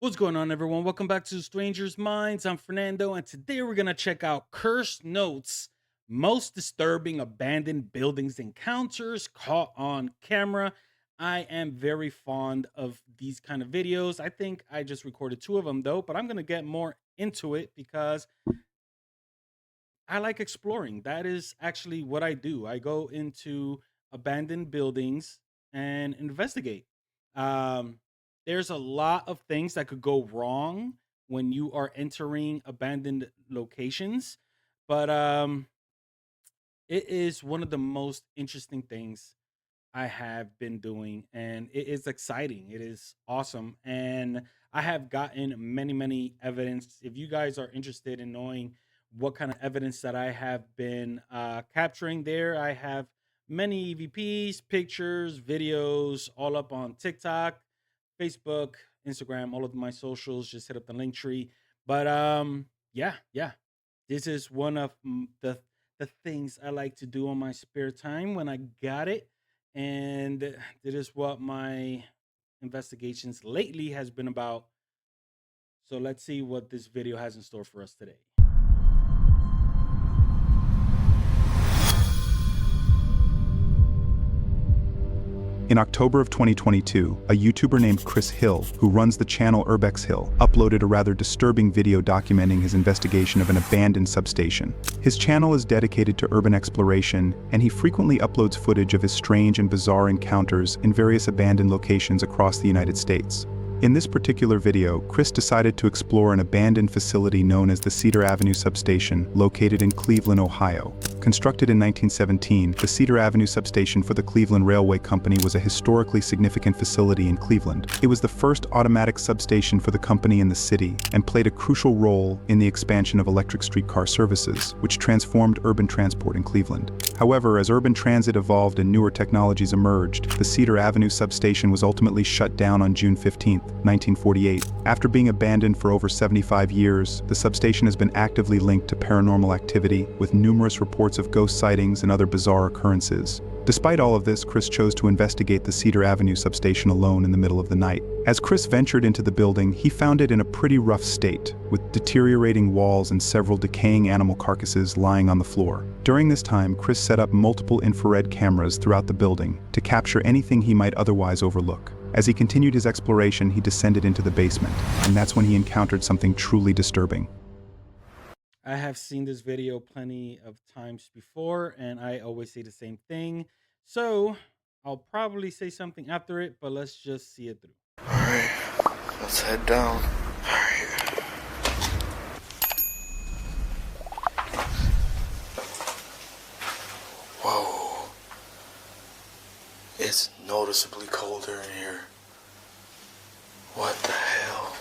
What's going on, everyone? Welcome back to Strangers Minds. I'm Fernando, and today we're going to check out Cursed Notes, most disturbing abandoned buildings encounters caught on camera. I am very fond of these kind of videos. I think I just recorded two of them, though, but I'm going to get more into it because I like exploring. That is actually what I do. I go into abandoned buildings and investigate. Um, there's a lot of things that could go wrong when you are entering abandoned locations, but it is one of the most interesting things I have been doing, and it is exciting. It is awesome, and I have gotten many, many evidence. If you guys are interested in knowing what kind of evidence that I have been capturing there, I have many EVPs, pictures, videos, all up on TikTok, Facebook, Instagram, all of my socials. Just hit up the link tree. But yeah, this is one of the things I like to do on my spare time when I got it, and that is what my investigations lately has been about. So let's see what this video has in store for us today. In October of 2022, a YouTuber named Chris Hill, who runs the channel Urbex Hill, uploaded a rather disturbing video documenting his investigation of an abandoned substation. His channel is dedicated to urban exploration, and he frequently uploads footage of his strange and bizarre encounters in various abandoned locations across the United States. In this particular video, Chris decided to explore an abandoned facility known as the Cedar Avenue Substation, located in Cleveland, Ohio. Constructed in 1917, the Cedar Avenue Substation for the Cleveland Railway Company was a historically significant facility in Cleveland. It was the first automatic substation for the company in the city, and played a crucial role in the expansion of electric streetcar services, which transformed urban transport in Cleveland. However, as urban transit evolved and newer technologies emerged, the Cedar Avenue Substation was ultimately shut down on June 15, 1948. After being abandoned for over 75 years, the substation has been actively linked to paranormal activity, with numerous reports of ghost sightings and other bizarre occurrences. Despite all of this, Chris chose to investigate the Cedar Avenue substation alone in the middle of the night. As Chris ventured into the building, he found it in a pretty rough state, with deteriorating walls and several decaying animal carcasses lying on the floor. During this time, Chris set up multiple infrared cameras throughout the building to capture anything he might otherwise overlook. As he continued his exploration, he descended into the basement, and that's when he encountered something truly disturbing. I have seen this video plenty of times before, and I always say the same thing. So I'll probably say something after it, but let's just see it through. Alright, let's head down. Alright. Whoa. It's noticeably colder in here. What the hell?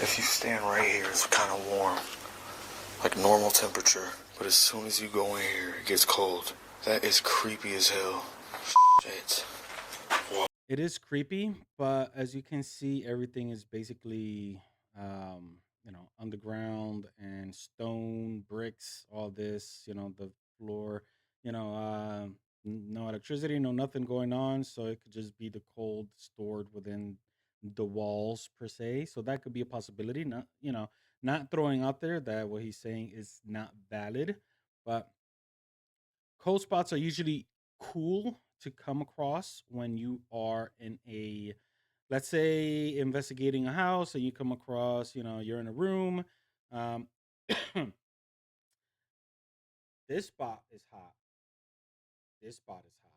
If you stand right here, it's kind of warm. Like normal temperature. But as soon as you go in here, it gets cold. That is creepy as hell. Shit. It is creepy, but as you can see, everything is basically, underground and stone, bricks, all this, the floor, no electricity, no nothing going on. So it could just be the cold stored within the walls per se. So that could be a possibility. Not throwing out there that what he's saying is not valid, but cold spots are usually cool to come across when you are in a, let's say, investigating a house and you come across, you're in a room. Um, this spot is hot. This spot is hot.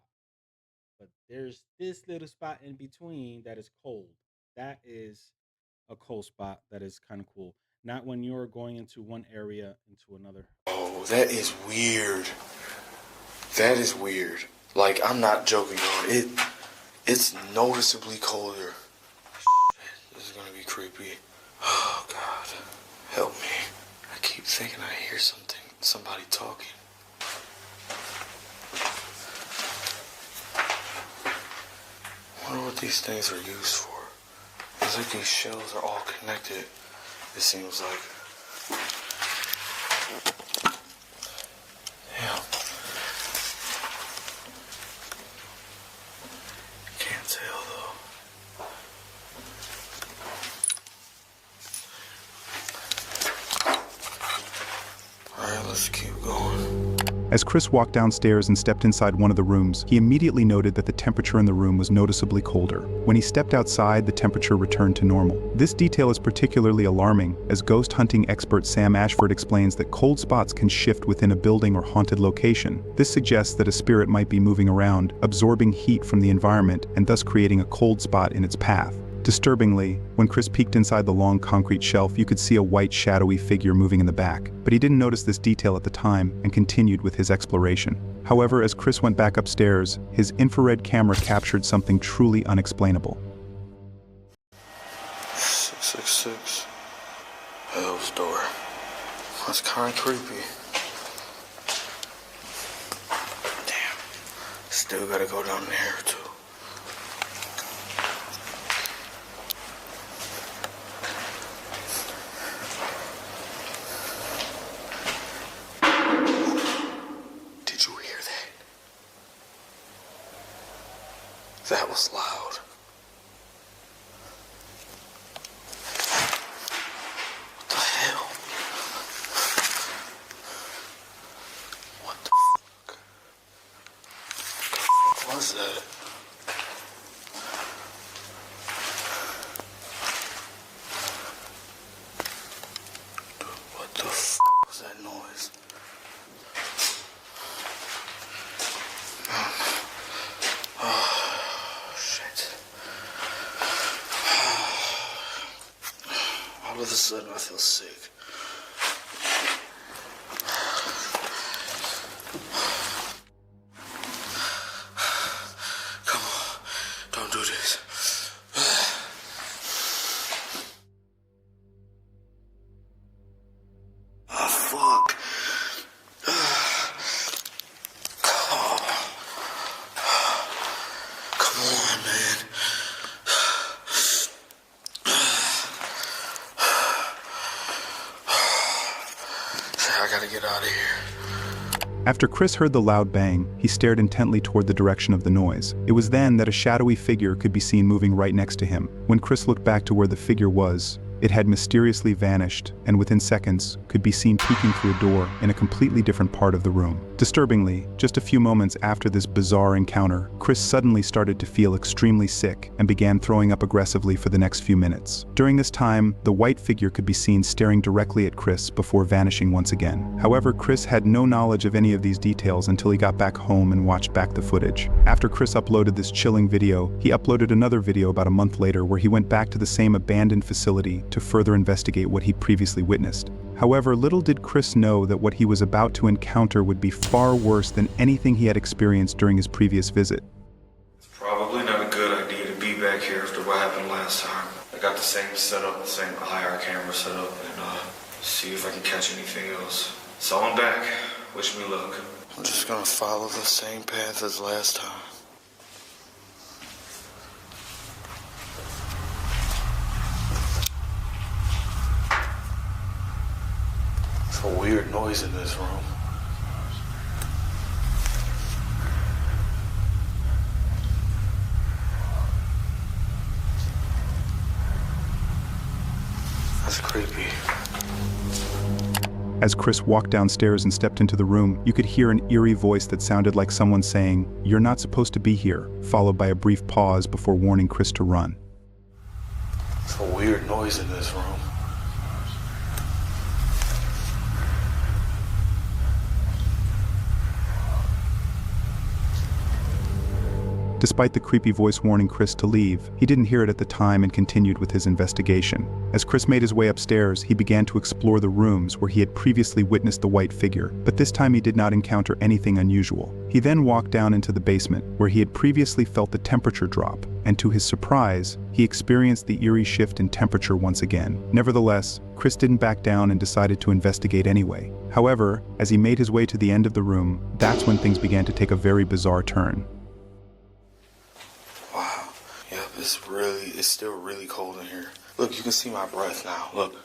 But there's this little spot in between that is cold. That is a cold spot that is kind of cool. Not when you're going into one area into another. Oh, that is weird. That is weird. Like, I'm not joking on it. It's noticeably colder. This is gonna be creepy. Oh, God. Help me. I keep thinking I hear somebody talking. I wonder what these things are used for. It's like these shells are all connected, it seems like. Yeah. Can't tell though. As Chris walked downstairs and stepped inside one of the rooms, he immediately noted that the temperature in the room was noticeably colder. When he stepped outside, the temperature returned to normal. This detail is particularly alarming, as ghost hunting expert Sam Ashford explains that cold spots can shift within a building or haunted location. This suggests that a spirit might be moving around, absorbing heat from the environment, and thus creating a cold spot in its path. Disturbingly, when Chris peeked inside the long concrete shelf, you could see a white shadowy figure moving in the back, but he didn't notice this detail at the time and continued with his exploration. However, as Chris went back upstairs, his infrared camera captured something truly unexplainable. 666. Hell's door. That's kind of creepy. Damn. Still gotta go down there too. Did you hear that? That was loud. What the hell? What the fuck? What the fuck was that? Dude, what the fuck was that noise? All of a sudden, I feel sick. Come on, don't do this. Oh, fuck. Come on, man. I gotta get out of here. After Chris heard the loud bang, he stared intently toward the direction of the noise. It was then that a shadowy figure could be seen moving right next to him. When Chris looked back to where the figure was, it had mysteriously vanished, and within seconds, could be seen peeking through a door in a completely different part of the room. Disturbingly, just a few moments after this bizarre encounter, Chris suddenly started to feel extremely sick and began throwing up aggressively for the next few minutes. During this time, the white figure could be seen staring directly at Chris before vanishing once again. However, Chris had no knowledge of any of these details until he got back home and watched back the footage. After Chris uploaded this chilling video, he uploaded another video about a month later where he went back to the same abandoned facility to further investigate what he'd previously witnessed. However, little did Chris know that what he was about to encounter would be far worse than anything he had experienced during his previous visit. It's probably not a good idea to be back here after what happened last time. I got the same setup, the same IR camera set up, and see if I can catch anything else. So I'm back. Wish me luck. I'm just gonna follow the same path as last time. It's a weird noise in this room. That's creepy. As Chris walked downstairs and stepped into the room, you could hear an eerie voice that sounded like someone saying, "You're not supposed to be here," followed by a brief pause before warning Chris to run. It's a weird noise in this room. Despite the creepy voice warning Chris to leave, he didn't hear it at the time and continued with his investigation. As Chris made his way upstairs, he began to explore the rooms where he had previously witnessed the white figure, but this time he did not encounter anything unusual. He then walked down into the basement, where he had previously felt the temperature drop, and to his surprise, he experienced the eerie shift in temperature once again. Nevertheless, Chris didn't back down and decided to investigate anyway. However, as he made his way to the end of the room, that's when things began to take a very bizarre turn. Wow. Yep, it's still really cold in here. Look, you can see my breath now. Look.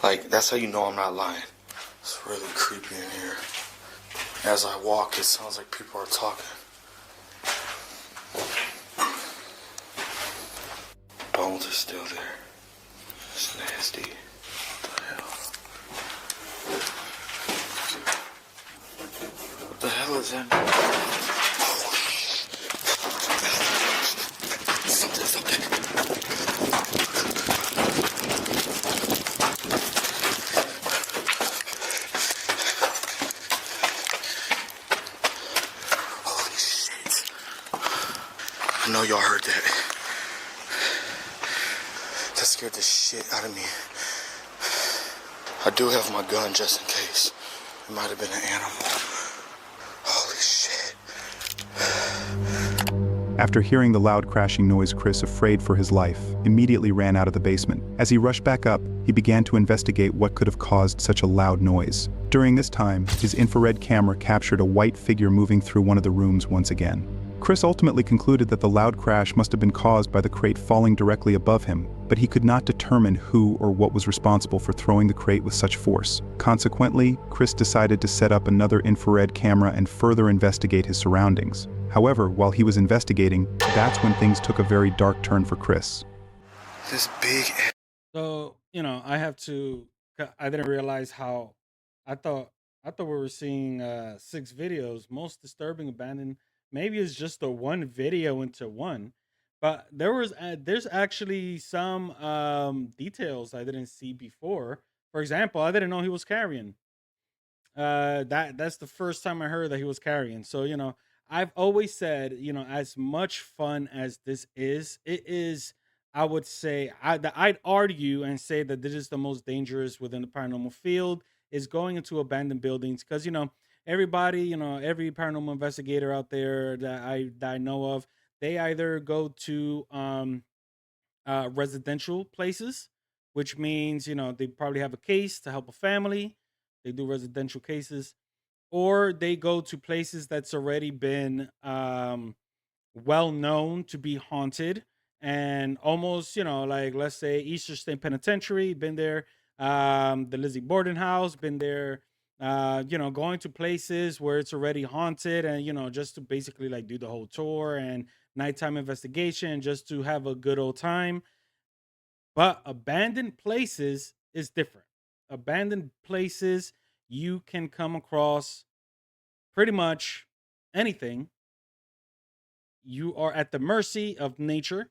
Like, that's how you know I'm not lying. It's really creepy in here. As I walk, it sounds like people are talking. Bones are still there. It's nasty. What the hell? the hell is that? Something's up there. Holy shit. I know y'all heard that. That scared the shit out of me. I do have my gun just in case. It might have been an animal. Holy shit. After hearing the loud crashing noise, Chris, afraid for his life, immediately ran out of the basement. As he rushed back up, he began to investigate what could have caused such a loud noise. During this time, his infrared camera captured a white figure moving through one of the rooms once again. Chris ultimately concluded that the loud crash must have been caused by the crate falling directly above him, but he could not determine who or what was responsible for throwing the crate with such force. Consequently, Chris decided to set up another infrared camera and further investigate his surroundings. However, while he was investigating, that's when things took a very dark turn for Chris. This big. So, I didn't realize how I thought we were seeing 6 videos. Most disturbing abandoned. Maybe it's just a one video into one, but there's actually some details I didn't see before. For example, I didn't know he was carrying. That's the first time I heard that he was carrying. So I've always said, as much fun as this is, it is. I would say I'd argue and say that this is the most dangerous within the paranormal field is going into abandoned buildings because everybody, every paranormal investigator out there that I know of, they either go to residential places, which means they probably have a case to help a family. They do residential cases, or they go to places that's already been well known to be haunted and almost like let's say Easter State Penitentiary, been there. The Lizzie Borden house, been there. Going to places where it's already haunted and just to basically like do the whole tour and nighttime investigation just to have a good old time. But abandoned places is different. Abandoned places, you can come across pretty much anything. You are at the mercy of nature.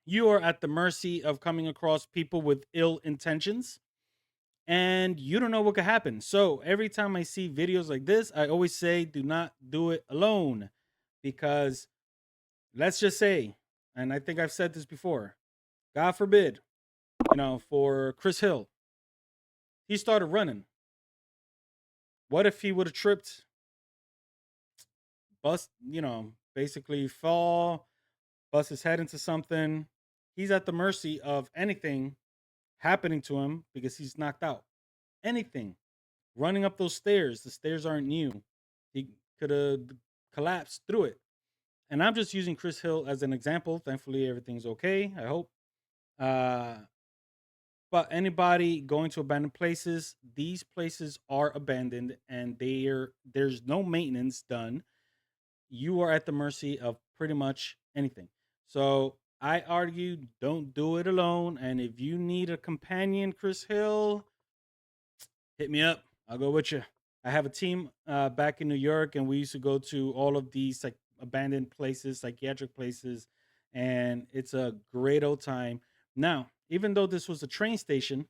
You are at the mercy of coming across people with ill intentions, and you don't know what could happen. So every time I see videos like this, I always say, do not do it alone. Because let's just say, and I think I've said this before, God forbid, for Chris Hill, he started running. What if he would have tripped, bust, basically fall, bust his head into something? He's at the mercy of anything happening to him because he's knocked out. Anything. Running up those stairs, the stairs aren't new. He could have collapsed through it. And I'm just using Chris Hill as an example. Thankfully, everything's okay. I hope. Uh, but anybody going to abandoned places, these places are abandoned and there's no maintenance done. You are at the mercy of pretty much anything. So I argue, don't do it alone. And if you need a companion, Chris Hill, hit me up. I'll go with you. I have a team back in New York, and we used to go to all of these like abandoned places, psychiatric places, and it's a great old time. Now, even though this was a train station,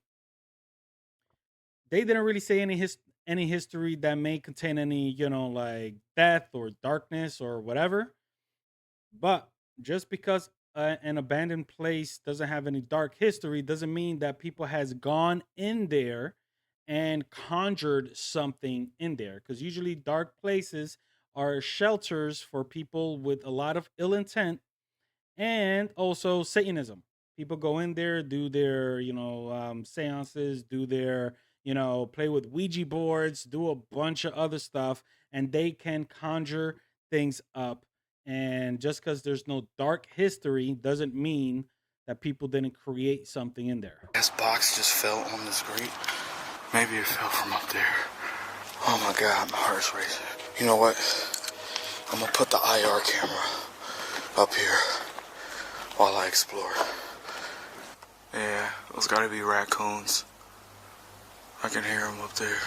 they didn't really say any history that may contain any like death or darkness or whatever. But just because an abandoned place doesn't have any dark history doesn't mean that people has gone in there and conjured something in there. Because usually dark places are shelters for people with a lot of ill intent and also Satanism. People go in there, do their, seances, do their, play with Ouija boards, do a bunch of other stuff, and they can conjure things up. And just because there's no dark history doesn't mean that people didn't create something in there. This box just fell on this grate. Maybe it fell from up there. Oh my God, my heart's racing. You know what? I'm gonna put the IR camera up here while I explore. Yeah, those gotta be raccoons. I can hear them up there.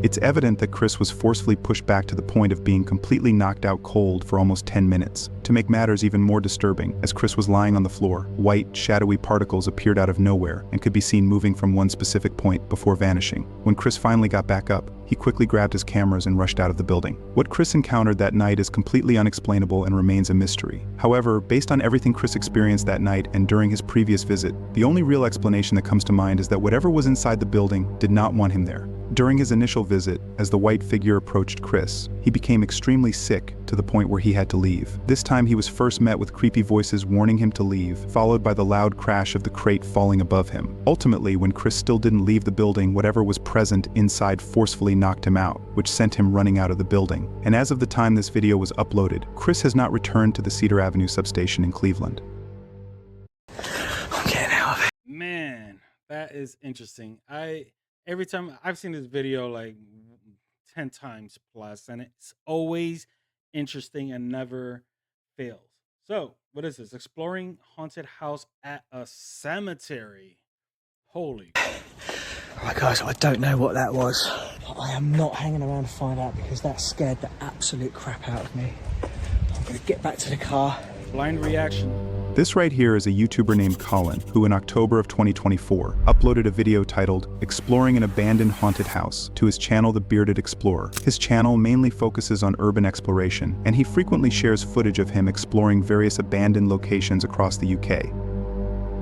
It's evident that Chris was forcefully pushed back to the point of being completely knocked out cold for almost 10 minutes. To make matters even more disturbing, as Chris was lying on the floor, white, shadowy particles appeared out of nowhere and could be seen moving from one specific point before vanishing. When Chris finally got back up, he quickly grabbed his cameras and rushed out of the building. What Chris encountered that night is completely unexplainable and remains a mystery. However, based on everything Chris experienced that night and during his previous visit, the only real explanation that comes to mind is that whatever was inside the building did not want him there. During his initial visit, as the white figure approached Chris, he became extremely sick to the point where he had to leave. This time he was first met with creepy voices warning him to leave, followed by the loud crash of the crate falling above him. Ultimately, when Chris still didn't leave the building, whatever was present inside forcefully knocked him out, which sent him running out of the building. And as of the time this video was uploaded, Chris has not returned to the Cedar Avenue substation in Cleveland. I'm getting out of it. Man, that is interesting. Every time I've seen this video like 10 times plus, and it's always interesting and never fails. So, what is this? Exploring haunted house at a cemetery. Holy. Right, guys, I don't know what that was. I am not hanging around to find out because that scared the absolute crap out of me. I'm going to get back to the car. Blind reaction. This right here is a YouTuber named Colin, who in October of 2024 uploaded a video titled Exploring an Abandoned Haunted House to his channel The Bearded Explorer. His channel mainly focuses on urban exploration, and he frequently shares footage of him exploring various abandoned locations across the UK.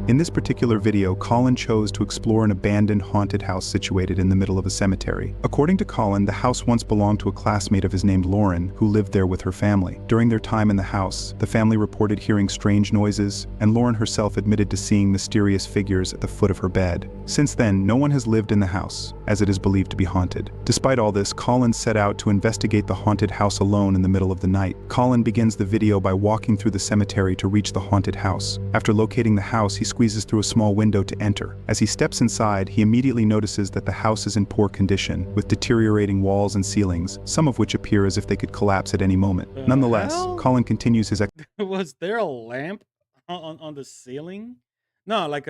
In this particular video, Colin chose to explore an abandoned haunted house situated in the middle of a cemetery. According to Colin, the house once belonged to a classmate of his named Lauren, who lived there with her family. During their time in the house, the family reported hearing strange noises, and Lauren herself admitted to seeing mysterious figures at the foot of her bed. Since then, no one has lived in the house, as it is believed to be haunted. Despite all this, Colin set out to investigate the haunted house alone in the middle of the night. Colin begins the video by walking through the cemetery to reach the haunted house. After locating the house, he squeezes through a small window to enter. As he steps inside, he immediately notices that the house is in poor condition, with deteriorating walls and ceilings, some of which appear as if they could collapse at any moment. Nonetheless, Hell? Colin continues his Was there a lamp on the ceiling? No, like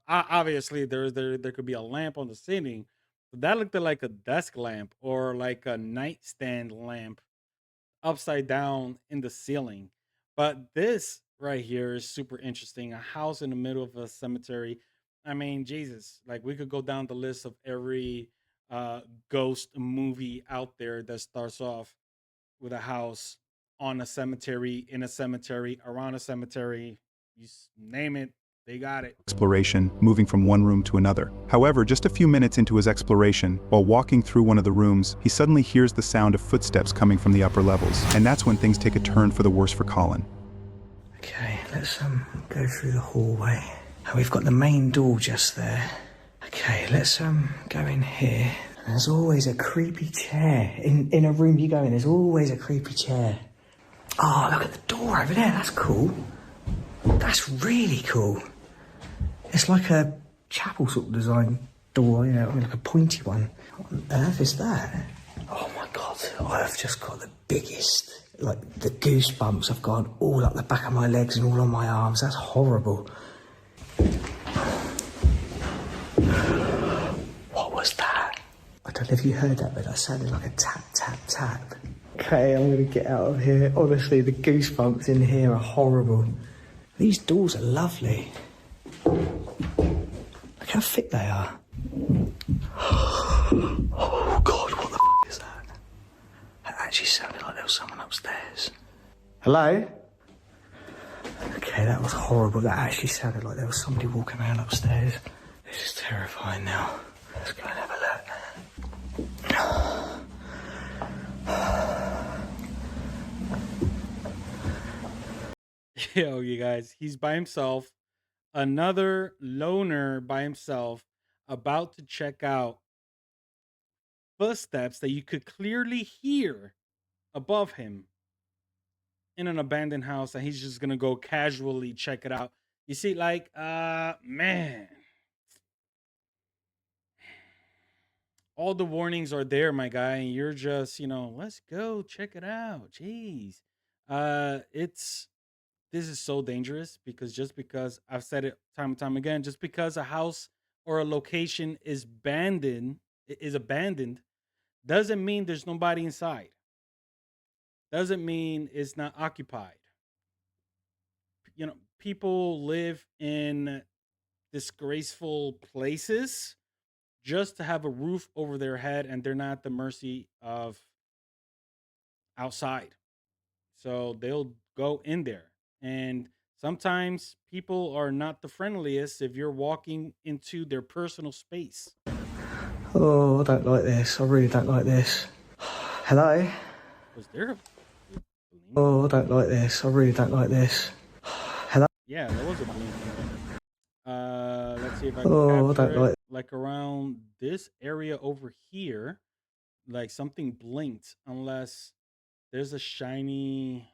obviously there could be a lamp on the ceiling, but that looked like a desk lamp or like a nightstand lamp upside down in the ceiling. But this right here is super interesting. A house in the middle of a cemetery. I mean, Jesus, like we could go down the list of every uh ghost movie out there that starts off with a house on a cemetery, in a cemetery, around a cemetery. Name it, they got it. exploration, moving from one room to another. However, just a few minutes into his exploration, while walking through one of the rooms, he suddenly hears the sound of footsteps coming from the upper levels, and that's when things take a turn for the worse for Colin. Okay, let's go through the hallway. And we've got the main door just there. Okay, let's go in here. And there's always a creepy chair. In a room you go in, there's always a creepy chair. Oh, look at the door over there, that's cool. That's really cool. It's like a chapel sort of design door, you know, like a pointy one. What on earth is that? Oh my God, I've just got the biggest, like the goosebumps have gone all up the back of my legs and all on my arms. That's horrible. What was that? I don't know if you heard that, but that sounded like a tap, tap, tap. Okay, I'm gonna get out of here. Honestly, the goosebumps in here are horrible. These doors are lovely. Look how thick they are. Oh God, what the f is that? That actually sounded like there was someone upstairs. Hello? Okay, that was horrible. That actually sounded like there was somebody walking around upstairs. This is terrifying now. Let's go and have a look. Yo, you guys, he's by himself. Another loner by himself, about to check out footsteps that you could clearly hear above him in an abandoned house, and he's just gonna go casually check it out. You see, like, man, all the warnings are there, my guy, and you're just, let's go check it out. Jeez. It's This is so dangerous because just because I've said it time and time again, just because a house or a location is abandoned, Doesn't mean there's nobody inside. Doesn't mean it's not occupied. You know, people live in disgraceful places just to have a roof over their head and they're not at the mercy of outside. So they'll go in there. And sometimes people are not the friendliest if you're walking into their personal space. Oh, I don't like this. I really don't like this. Hello? Was there a blink? Oh, I don't like this. I really don't like this. Hello? Yeah, there was a blink. Let's see if I can Oh, I capture don't it. like. Like around this area over here, like something blinked, unless there's a shiny,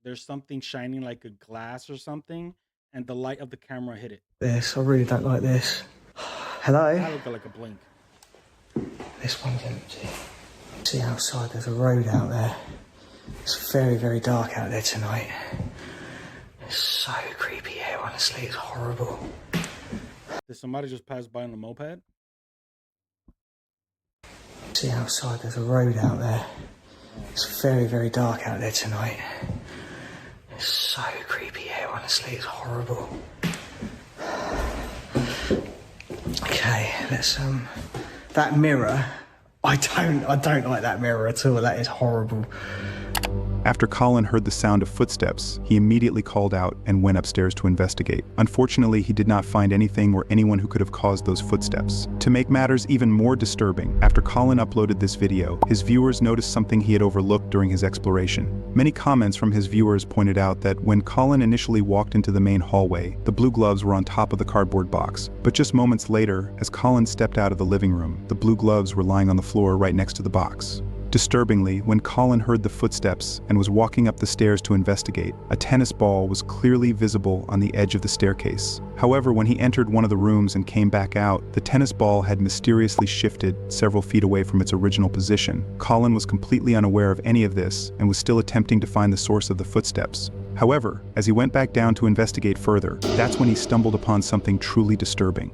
there's something shining like a glass or something, and the light of the camera hit it. This. I really don't like this. Hello? That looked like a blink. This one's empty. See outside, there's a road out there. It's very, very dark out there tonight. It's so creepy here, honestly, it's horrible. Did somebody just pass by on a moped? See outside, there's a road out there. It's very, very dark out there tonight. It's so creepy here, honestly, it's horrible. Okay, let's that mirror, I don't like that mirror at all. That is horrible. After Colin heard the sound of footsteps, he immediately called out and went upstairs to investigate. Unfortunately, he did not find anything or anyone who could have caused those footsteps. To make matters even more disturbing, after Colin uploaded this video, his viewers noticed something he had overlooked during his exploration. Many comments from his viewers pointed out that when Colin initially walked into the main hallway, the blue gloves were on top of the cardboard box. But just moments later, as Colin stepped out of the living room, the blue gloves were lying on the floor right next to the box. Disturbingly, when Colin heard the footsteps and was walking up the stairs to investigate, a tennis ball was clearly visible on the edge of the staircase. However, when he entered one of the rooms and came back out, the tennis ball had mysteriously shifted several feet away from its original position. Colin was completely unaware of any of this and was still attempting to find the source of the footsteps. However, as he went back down to investigate further, that's when he stumbled upon something truly disturbing.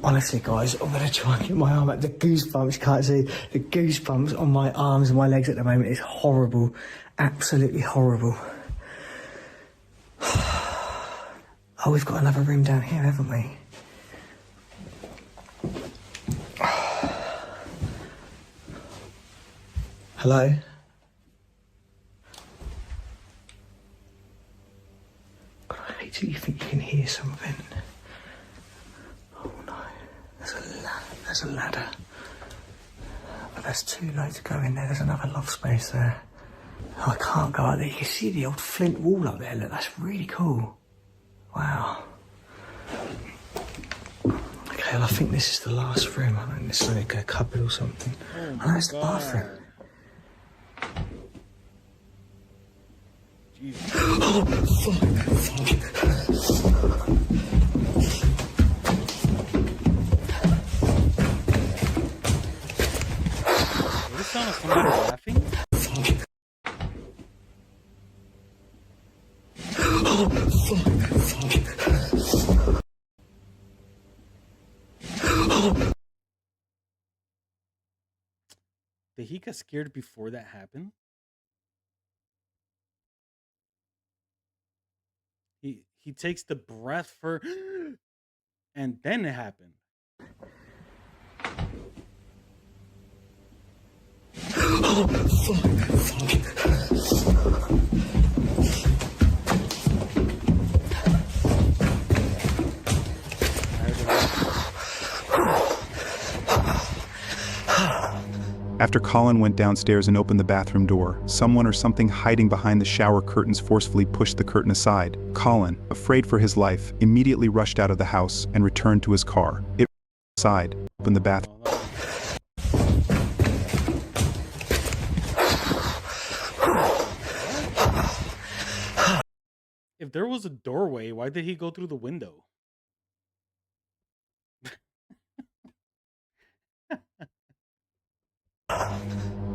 Honestly, guys, I'm going to try and get my arm out. The goosebumps, can't see. The goosebumps on my arms and my legs at the moment is horrible. Absolutely horrible. Oh, we've got another room down here, haven't we? Hello? God, I hate it. You think you can hear something? There's a ladder. But that's too low to go in there. There's another loft space there. Oh, I can't go out there. You can see the old flint wall up there. Look, that's really cool. Wow. Okay, well, I think this is the last room. I think it's like a cupboard or something. Oh, that's the bathroom. Jesus. Oh, fuck. Does it sound like somebody laughing? Did he get scared before that happened? He takes the breath for and then it happened. After Colin went downstairs and opened the bathroom door, someone or something hiding behind the shower curtains forcefully pushed the curtain aside. Colin, afraid for his life, immediately rushed out of the house and returned to his car. It aside, opened the bathroom. If there was a doorway, why did he go through the window?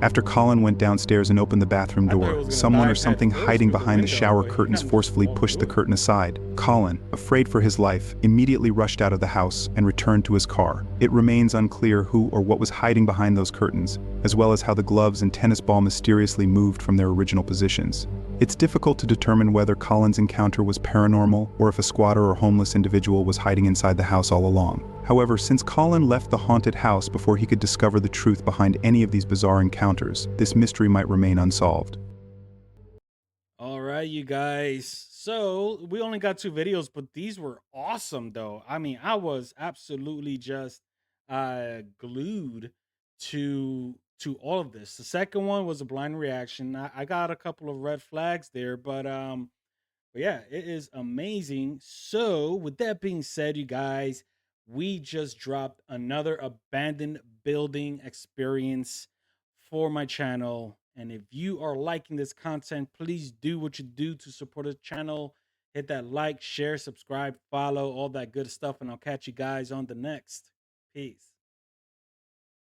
After Colin went downstairs and opened the bathroom I thought it door, was gonna someone or dive head something first hiding through the behind the window, shower but he curtains kind of just forcefully walked pushed the through it. curtain aside. Colin, afraid for his life, immediately rushed out of the house and returned to his car. It remains unclear who or what was hiding behind those curtains, as well as how the gloves and tennis ball mysteriously moved from their original positions. It's difficult to determine whether Colin's encounter was paranormal or if a squatter or homeless individual was hiding inside the house all along. However, since Colin left the haunted house before he could discover the truth behind any of these bizarre encounters, this mystery might remain unsolved. All right, you guys. So we only got 2 videos, but these were awesome, though. I mean, I was absolutely just glued to all of this. The second one was a blind reaction. I got a couple of red flags there, but yeah, it is amazing. So, with that being said, you guys, we just dropped another abandoned building experience for my channel. And if you are liking this content, please do what you do to support the channel. Hit that like, share, subscribe, follow, all that good stuff. And I'll catch you guys on the next. Peace.